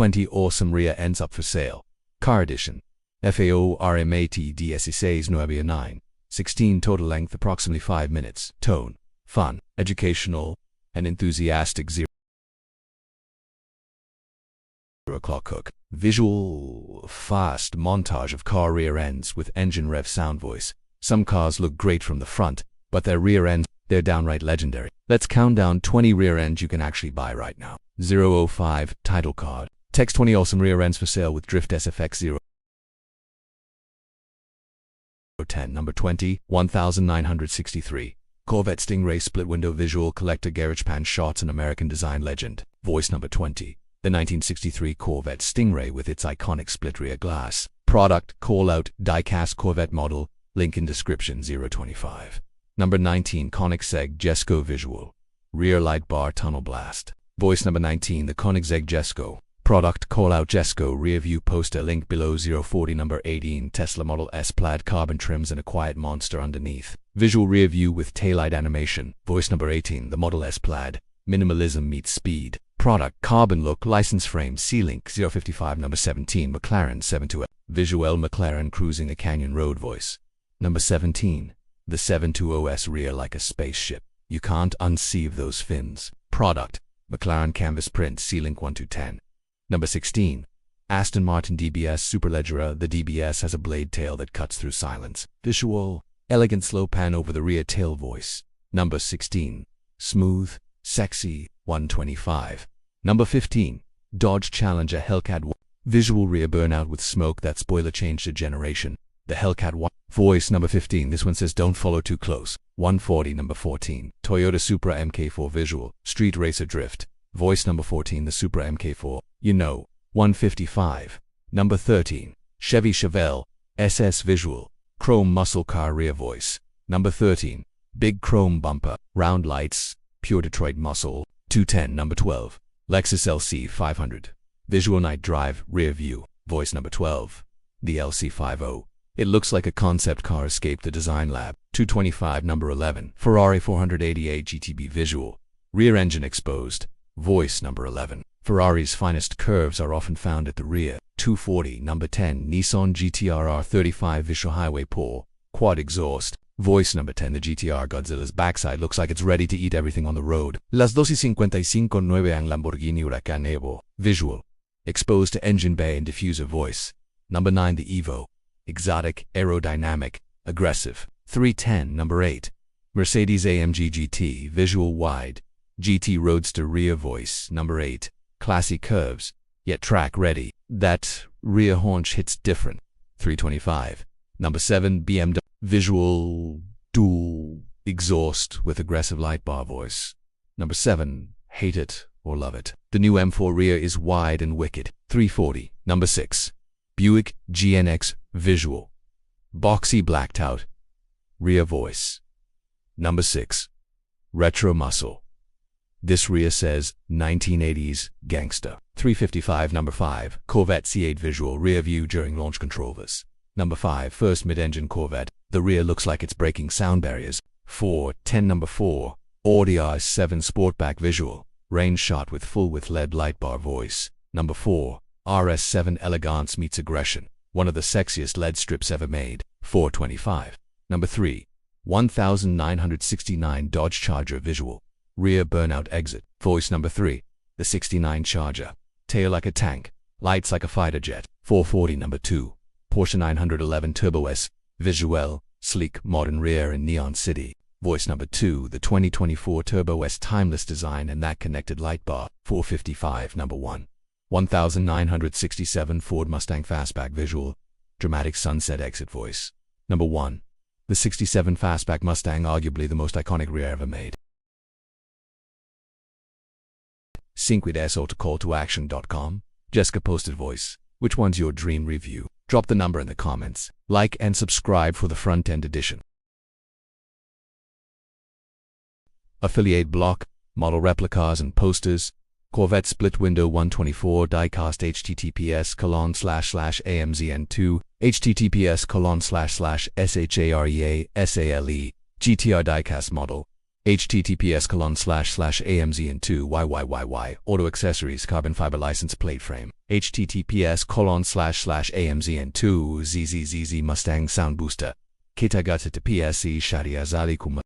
20 awesome rear ends up for sale. Car edition. FAO RMAT 16 9. 16 total length approximately 5 minutes. Tone. Fun, educational, and enthusiastic 0 o'clock hook. Visual fast montage of car rear ends with engine rev sound voice. Some cars look great from the front, but their rear ends, they're downright legendary. Let's count down 20 rear ends you can actually buy right now. 005 title card. Text 20 awesome rear ends for sale with Drift SFX 010. Number 20, 1963. Corvette Stingray split-window visual collector GarageBand shots, an American design legend. Voice number 20. The 1963 Corvette Stingray with its iconic split rear glass. Product, call-out, die-cast Corvette model. Link in description 025. Number 19, Koenigsegg Jesko visual. Rear light bar tunnel blast. Voice number 19, the Koenigsegg Jesko. Product, call-out Jesko rear view poster, link below 040. Number 18, Tesla Model S plaid carbon trims and a quiet monster underneath. Visual rear view with taillight animation. Voice number 18, the Model S plaid. Minimalism meets speed. Product, carbon look, license frame, C-Link 055. Number 17, McLaren 72. Visual McLaren cruising a canyon road voice. Number 17, the 720S rear like a spaceship. You can't unseive those fins. Product, McLaren canvas print, C-Link 1210. Number 16, Aston Martin DBS Superleggera. The DBS has a blade tail that cuts through silence. Visual, elegant slow pan over the rear tail voice. Number 16, smooth, sexy, 125. Number 15, Dodge Challenger Hellcat. Visual rear burnout with smoke, that spoiler changed a generation. The Hellcat 1. Voice number 15, this one says don't follow too close. 140. Number 14, Toyota Supra MK4 visual, street racer drift. Voice number 14, the Supra MK4. You know. 155. Number 13, Chevy Chevelle SS visual, chrome muscle car rear voice. Number 13, big chrome bumper, round lights, pure Detroit muscle. 210. Number 12, Lexus LC500. Visual night drive, rear view. Voice number 12, the LC50. It looks like a concept car escaped the design lab. 225. Number 11, Ferrari 488 GTB visual, rear engine exposed. Voice number 11, Ferrari's finest curves are often found at the rear. 240. Number 10, Nissan GT-R R35 visual highway pour, quad exhaust. Voice number 10, the GT-R Godzilla's backside looks like it's ready to eat everything on the road. Las 2:55:09 ang Lamborghini Huracán Evo. Visual, exposed to engine bay and diffuser voice. Number 9, the Evo. Exotic, aerodynamic, aggressive. 310. Number 8, Mercedes AMG GT visual wide, GT Roadster rear voice. Number 8, classy curves, yet track ready. That rear haunch hits different. 325. Number 7, BMW visual dual exhaust with aggressive light bar voice. Number 7, hate it or love it. The new M4 rear is wide and wicked. 340. Number 6, Buick GNX visual, boxy blacked out, rear voice. Number 6, retro muscle. This rear says 1980s gangster. 355. Number 5, Corvette C8 visual, rear view during launch controllers. Number 5, first mid-engine Corvette. The rear looks like it's breaking sound barriers. 410. Number 4, Audi RS7 Sportback visual, range shot with full-width LED light bar voice. Number 4, RS7 elegance meets aggression, one of the sexiest LED strips ever made. 425. Number 3, 1969 Dodge Charger visual, rear burnout exit. Voice number 3, the 69 Charger, tail like a tank, lights like a fighter jet. 440. Number 2, Porsche 911 Turbo S visual, sleek modern rear in Neon City. Voice number 2, the 2024 Turbo S timeless design and that connected light bar. 455. Number 1, 1967 Ford Mustang Fastback visual, dramatic sunset exit voice. Number 1, the 67 Fastback Mustang, arguably the most iconic rear ever made. 5-autocalltoaction.com. Jessica posted voice. Which one's your dream review? Drop the number in the comments. Like and subscribe for the front-end edition. Affiliate block, model replicas and posters. Corvette Split-Window 124 diecast https://amzn2 https://shareasale GT-R diecast model https://amzn2 yyyy auto accessories carbon fiber license plate frame https://amzn2 zzz Mustang Sound Booster. Kita gata to PSE Shadia Zalikum.